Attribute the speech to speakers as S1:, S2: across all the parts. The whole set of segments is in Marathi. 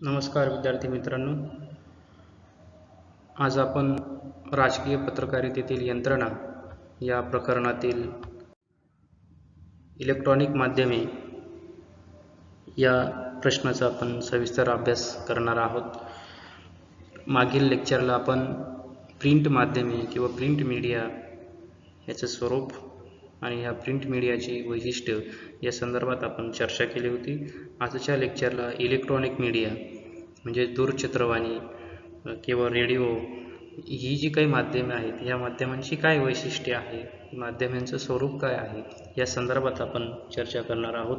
S1: नमस्कार विद्यार्थी मित्रांनो. आज आपण राजकीय पत्रकारितेतील यंत्रणा या प्रकरणातील इलेक्ट्रॉनिक माध्यमे या प्रश्नाचा आपण सविस्तर अभ्यास करणार आहोत. मागील लेक्चरला आपण प्रिंट माध्यमे किंवा प्रिंट मीडिया याचं स्वरूप आणि या प्रिंट मीडियाची वैशिष्ट्य या संदर्भात आपण चर्चा केली होती. आजच्या लेक्चरला इलेक्ट्रॉनिक मीडिया म्हणजे दूरचित्रवाणी किंवा रेडिओ ही जी काही माध्यमे आहेत या माध्यमांची काय वैशिष्ट्ये आहे, माध्यमांचं स्वरूप काय आहे या संदर्भात आपण चर्चा करणार आहोत.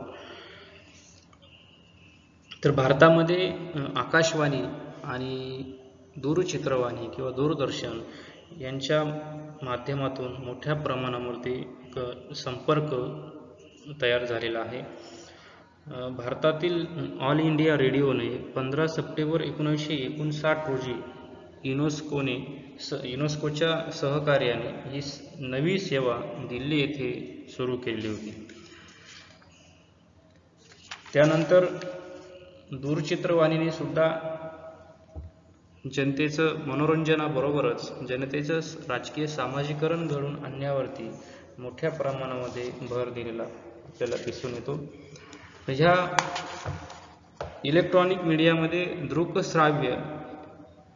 S1: तर भारतामध्ये आकाशवाणी आणि दूरचित्रवाणी किंवा दूरदर्शन यांच्या माध्यमातून मोठ्या प्रमाणावरती संपर्क तयार झालेला आहे. भारतातील ऑल इंडिया रेडिओने 15 सप्टेंबर 1959 रोजी युनेस्कोच्या सहकार्याने ही नवी सेवा दिल्ली येथे सुरू केली होती. त्यानंतर दूरचित्रवाणीने सुद्धा जनतेचं मनोरंजनाबरोबरच जनतेचं राजकीय सामाजिकरण घडवून आणण्यावरती मोठ्या प्रमाणामध्ये भर दिलेला आपल्याला दिसून येतो. ह्या इलेक्ट्रॉनिक मीडियामध्ये दृकश्राव्य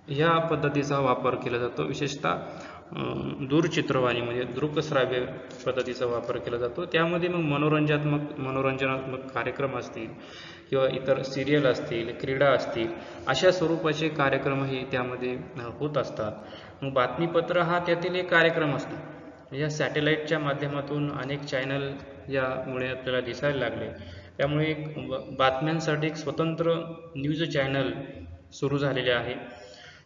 S1: ह्या पद्धतीचा वापर केला जातो. विशेषतः दूरचित्रवाणीमध्ये दृकश्राव्य पद्धतीचा वापर केला जातो. त्यामध्ये मग मनोरंजनात्मक कार्यक्रम असतील किंवा इतर सिरियल असतील, क्रीडा असतील, अशा स्वरूपाचे कार्यक्रमही त्यामध्ये होत असतात. मग बातमीपत्र हा त्यातील एक कार्यक्रम असतो. या सॅटेलाईटच्या माध्यमातून अनेक चॅनल यामुळे आपल्याला दिसायला लागले. त्यामुळे बातम्यांसाठी एक स्वतंत्र न्यूज चॅनल सुरू झालेले आहे.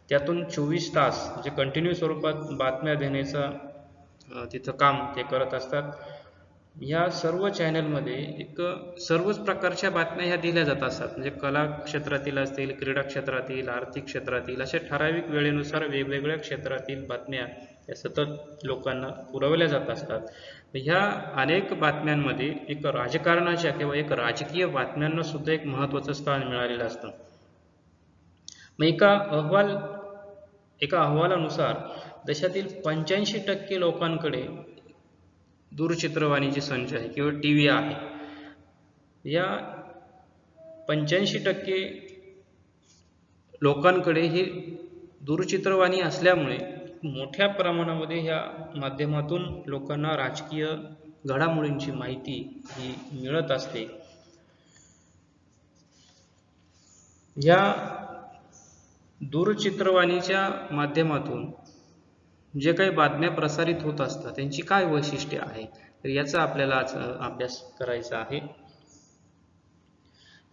S1: त्यातून 24 तास म्हणजे कंटिन्यू स्वरूपात बातम्या देण्याचं तिथं काम ते करत असतात. या सर्व चॅनलमध्ये सर्वच प्रकारच्या बातम्या ह्या दिल्या जात असतात. म्हणजे कला क्षेत्रातील असतील, क्रीडा क्षेत्रातील, आर्थिक क्षेत्रातील, अशा ठराविक वेळेनुसार वेगवेगळ्या क्षेत्रातील बातम्या या सतत लोकांना पुरवल्या जात असतात. ह्या अनेक बातम्यांमध्ये एक राजकारणाच्या किंवा एक राजकीय बातम्यांना सुद्धा एक महत्त्वाचं स्थान मिळालेलं असतं. मग एका अहवालानुसार देशातील 85% लोकांकडे दूरचित्रवाणीची संच आहे किंवा टीव्ही आहे. या 85% लोकांकडे ही दूरचित्रवाणी असल्यामुळे मोठ्या प्रमाणामध्ये ह्या माध्यमातून लोकांना राजकीय घडामोडींची माहिती ही मिळत असते. या दूरचित्रवाणीच्या माध्यमातून जे काही बातम्या प्रसारित होत असतात त्यांची काय वैशिष्ट्ये आहे, तर याचा आपल्याला आज अभ्यास करायचा आहे.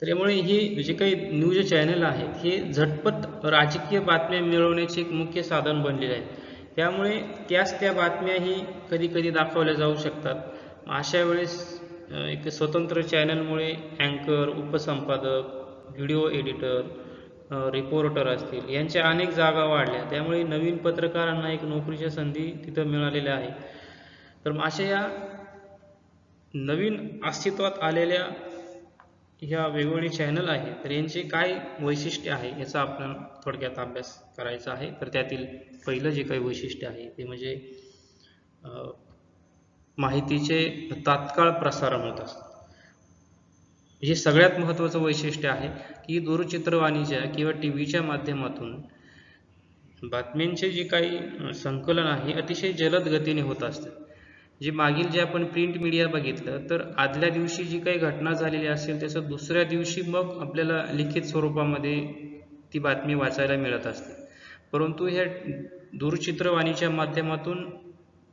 S1: तर यामुळे हे जे काही न्यूज चॅनल आहेत हे झटपट राजकीय बातम्या मिळवण्याचे एक मुख्य साधन बनलेले आहे. त्यामुळे त्या बातम्याही कधी कधी दाखवल्या जाऊ शकतात. अशा वेळेस एक स्वतंत्र चॅनलमुळे अँकर, उपसंपादक, व्हिडिओ एडिटर, रिपोर्टर असतील यांच्या अनेक जागा वाढल्या. त्यामुळे नवीन पत्रकारांना एक नोकरीच्या संधी तिथं मिळालेल्या आहे. तर अशा या नवीन अस्तित्वात आलेल्या ह्या वेगवेगळी चॅनल आहे, तर यांचे काय वैशिष्ट्य आहे याचा आपण थोडक्यात अभ्यास करायचा आहे. तर त्यातील पहिलं जे काही वैशिष्ट्य आहे ते म्हणजे माहितीचे तात्काळ प्रसारण होत असतात. हे सगळ्यात महत्त्वाचं वैशिष्ट्य आहे की दूरचित्रवाणीच्या किंवा टीव्हीच्या माध्यमातून बातम्यांचे जे काही संकलन आहे अतिशय जलद गतीने होत असते. जे आपण प्रिंट मीडिया बघितलं तर आदल्या दिवशी जी काही घटना झालेली असेल त्याचं दुसऱ्या दिवशी मग आपल्याला लिखित स्वरूपामध्ये ती बातमी वाचायला मिळत असते. परंतु ह्या दूरचित्रवाणीच्या माध्यमातून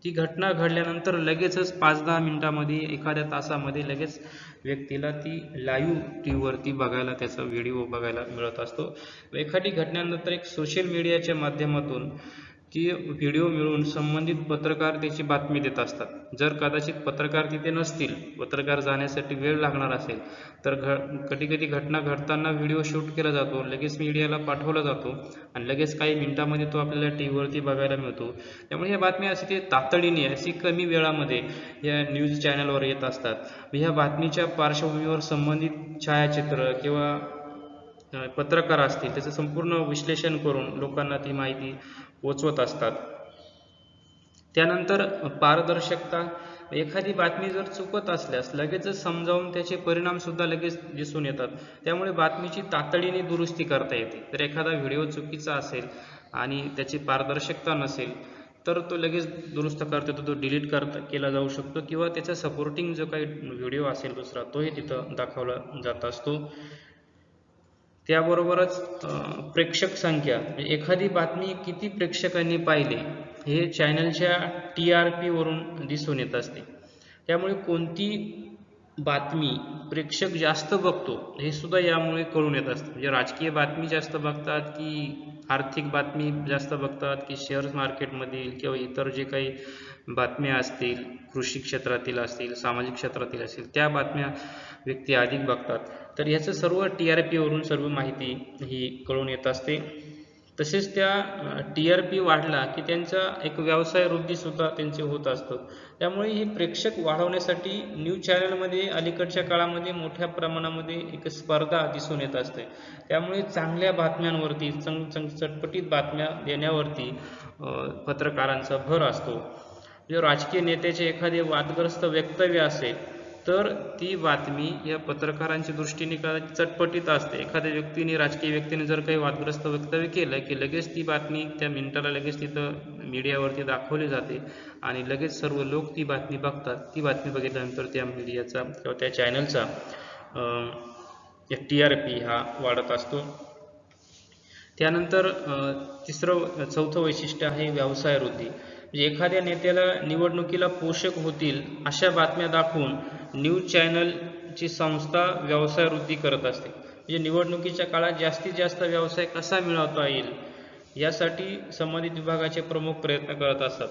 S1: ती घटना घडल्यानंतर लगेचच 5-10 मिनिटांमध्ये, एखाद्या तासामध्ये लगेच व्यक्तीला ती लाईव्ह टीव्हीवरती बघायला, त्याचा व्हिडिओ बघायला मिळत असतो. एखादी घटनेनंतर एक सोशल मीडियाच्या माध्यमातून ती व्हिडिओ मिळवून संबंधित पत्रकार त्याची बातमी देत असतात. जर कदाचित पत्रकार तिथे नसतील, पत्रकार जाण्यासाठी वेळ लागणार असेल तर कधी कधी घटना घडताना व्हिडिओ शूट केला जातो, लगेच मीडियाला पाठवला जातो आणि लगेच काही मिनिटांमध्ये तो आपल्याला टीव्हीवरती बघायला मिळतो. त्यामुळे ह्या बातम्या अशी ते तातडीने, अशी कमी वेळामध्ये या न्यूज चॅनलवर येत असतात. ह्या बातमीच्या पार्श्वभूमीवर संबंधित छायाचित्र किंवा पत्रकार असतील त्याचं संपूर्ण विश्लेषण करून लोकांना ती माहिती पोचवत असतात. त्यानंतर पारदर्शकता, एखादी बातमी जर चुकत असल्यास लगेचच समजावून त्याचे परिणाम सुद्धा लगेच दिसून येतात. त्यामुळे बातमीची तातडीने दुरुस्ती करता येते. जर एखादा व्हिडिओ चुकीचा असेल आणि त्याची पारदर्शकता नसेल तर तो लगेच दुरुस्त करता येतो, तो डिलीट केला जाऊ शकतो किंवा त्याचा सपोर्टिंग जो काही व्हिडिओ असेल दुसरा तोही तिथं दाखवला जात असतो. त्याबरोबरच प्रेक्षक संख्या, म्हणजे एखादी बातमी किती प्रेक्षकांनी पाहिली हे चॅनलच्या TRP वरून दिसून येत असते. त्यामुळे कोणती बातमी प्रेक्षक जास्त बघतो हे सुद्धा यामुळे कळून येत असतं. म्हणजे राजकीय बातमी जास्त बघतात की आर्थिक बातमी जास्त बघतात की शेअर मार्केटमधील किंवा इतर जे काही बातम्या असतील, कृषी क्षेत्रातील असतील, सामाजिक क्षेत्रातील असतील, त्या बातम्या व्यक्ती अधिक बघतात. तर याचं सर्व TRP वरून सर्व माहिती ही कळून येत असते. तसेच त्या TRP वाढला की त्यांचा एक व्यवसाय वृद्धी सुद्धा त्यांचे होत असतं. त्यामुळे हे प्रेक्षक वाढवण्यासाठी न्यूज चॅनलमध्ये अलीकडच्या काळामध्ये मोठ्या प्रमाणामध्ये एक स्पर्धा दिसून येत असते. त्यामुळे चांगल्या बातम्यांवरती चटपटीत बातम्या देण्यावरती पत्रकारांचा भर असतो. जर राजकीय नेत्याचे एखादे वादग्रस्त वक्तव्य असेल तर ती बातमी या पत्रकारांच्या दृष्टीने चटपटीत असते. एखाद्या व्यक्तीने, राजकीय व्यक्तीने जर काही वादग्रस्त वक्तव्य केलं की लगेच ती बातमी त्या मिनिटाला लगेच तिथं मीडियावरती दाखवली जाते आणि लगेच सर्व लोक ती बातमी बघतात. ती बातमी बघितल्यानंतर त्या मीडियाचा किंवा त्या चॅनलचा TRP हा वाढत असतो. त्यानंतर चौथं वैशिष्ट्य आहे व्यवसाय वृद्धी. म्हणजे एखाद्या नेत्याला निवडणुकीला पोषक होतील अशा बातम्या दाखवून न्यूज चॅनलची संस्था व्यवसाय वृद्धी करत असते. म्हणजे निवडणुकीच्या काळात जास्तीत जास्त व्यवसाय कसा मिळवता येईल यासाठी संबंधित विभागाचे प्रमुख प्रयत्न करत असतात.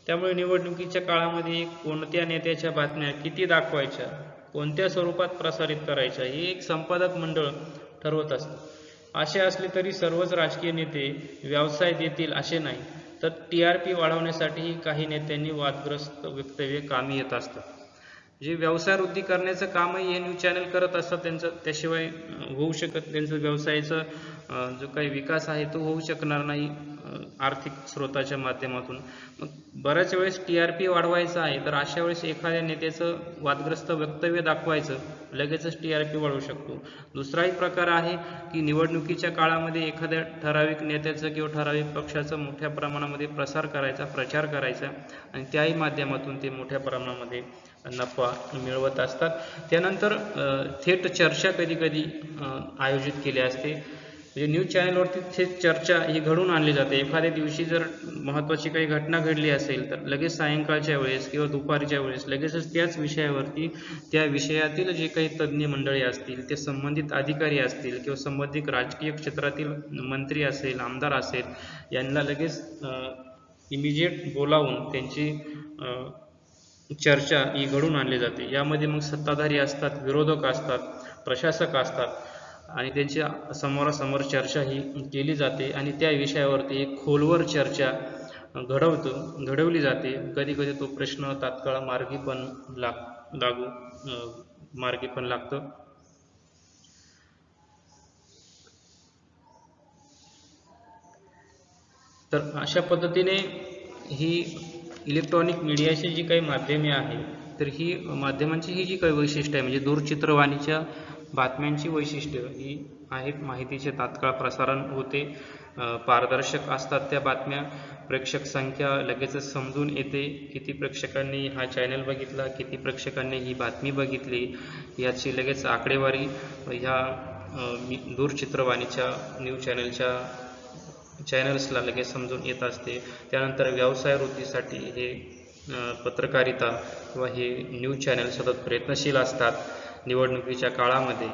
S1: त्यामुळे निवडणुकीच्या काळामध्ये कोणत्या नेत्याच्या बातम्या किती दाखवायच्या, कोणत्या स्वरूपात प्रसारित करायच्या हे एक संपादक मंडळ ठरवत असतं. असे असले तरी सर्वच राजकीय नेते व्यवसाय देतील असे नाही, तर TRP वाढवण्यासाठी काही नेत्यांनी वादग्रस्त वक्तव्य कामी येत असतात. जे व्यवसाय वृद्धी करण्याचं कामही हे न्यूज चॅनल करत असतात. त्यांचं त्याशिवाय होऊ शकत, त्यांचं व्यवसायाचा जो काही विकास आहे तो होऊ शकणार नाही आर्थिक स्रोताच्या माध्यमातून. मग बऱ्याच वेळेस TRP वाढवायचा आहे तर अशा वेळेस एखाद्या नेत्याचं वादग्रस्त वक्तव्य दाखवायचं, लगेचच TRP वाढवू शकतो. दुसराही प्रकार आहे की निवडणुकीच्या काळामध्ये एखाद्या ठराविक नेत्याचं किंवा ठराविक पक्षाचं मोठ्या प्रमाणामध्ये प्रसार करायचा, प्रचार करायचा आणि त्याही माध्यमातून ते मोठ्या प्रमाणामध्ये नफा मिळवत असतात. त्यानंतर थेट चर्चा कधी कधी आयोजित केली असते. म्हणजे न्यूज चॅनलवरती थेट चर्चा ही घडून आणली जाते. एखाद्या दिवशी जर महत्त्वाची काही घटना घडली असेल तर लगेच सायंकाळच्या वेळेस किंवा दुपारच्या वेळेस लगेचच त्याच विषयावरती त्या विषयातील जे काही तज्ज्ञ मंडळी असतील, ते संबंधित अधिकारी असतील किंवा संबंधित राजकीय क्षेत्रातील मंत्री असेल, आमदार असेल, यांना लगेच इमिजिएट बोलावून त्यांची चर्चा ही घडून आणली जाते. यामध्ये मग सत्ताधारी असतात, विरोधक असतात, प्रशासक असतात आणि त्यांच्या समोरासमोर चर्चा ही केली जाते आणि त्या विषयावरती एक खोलवर चर्चा घडवली जाते. कधी कधी तो प्रश्न तात्काळ मार्गी पण लागतो. तर अशा पद्धतीने ही इलेक्ट्रॉनिक मीडियाची जी काही माध्यमे आहे तर ही माध्यमांची ही जी काही वैशिष्ट्य आहे, म्हणजे दूरचित्रवाणीच्या बातम्यांची वैशिष्ट्य ही आहेत. माहितीचे तात्काळ प्रसारण होते, पारदर्शक असतात त्या बातम्या, प्रेक्षक संख्या लगेचच समजून येते, किती प्रेक्षकांनी हा चॅनल बघितला, किती प्रेक्षकांनी ही बातमी बघितली याची लगेच आकडेवारी ह्या दूरचित्रवाणीच्या न्यूज चॅनल्सला लगेच समजून येत असते. त्यानंतर व्यवसाय वृद्धीसाठी हे पत्रकारिता किंवा हे न्यूज चॅनल सतत प्रयत्नशील असतात. निवडणुकीच्या काळामध्ये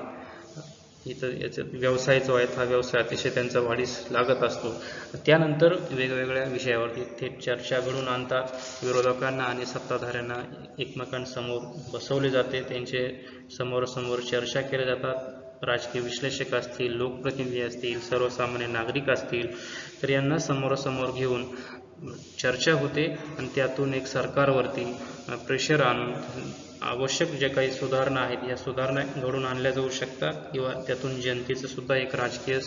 S1: इथं याचा व्यवसाय जो आहे हा व्यवसाय अतिशय त्यांचा वाढीस लागत असतो. त्यानंतर वेगवेगळ्या विषयावरती थेट चर्चा घडून आणतात. विरोधकांना आणि सत्ताधाऱ्यांना एकमेकांसमोर बसवले जाते, त्यांचे समोरासमोर चर्चा केल्या जातात. राजकीय विश्लेषक असतील, लोकप्रतिनिधी असतील, सर्वसामान्य नागरिक असतील तर यांना समोरासमोर घेऊन चर्चा होते आणि त्यातून एक सरकारवरती प्रेशर आणून आवश्यक ज्या काही सुधारणा आहेत या सुधारणा घडून आणल्या जाऊ शकतात किंवा त्यातून जनतेचं सुद्धा एक राजकीय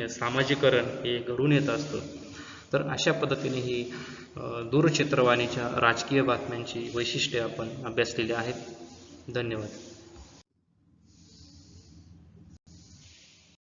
S1: सामाजिकरण हे घडून येत असतं. तर अशा पद्धतीने ही दूरचित्रवाणीच्या राजकीय बातम्यांची वैशिष्ट्ये आपण अभ्यासलेली आहेत. धन्यवाद.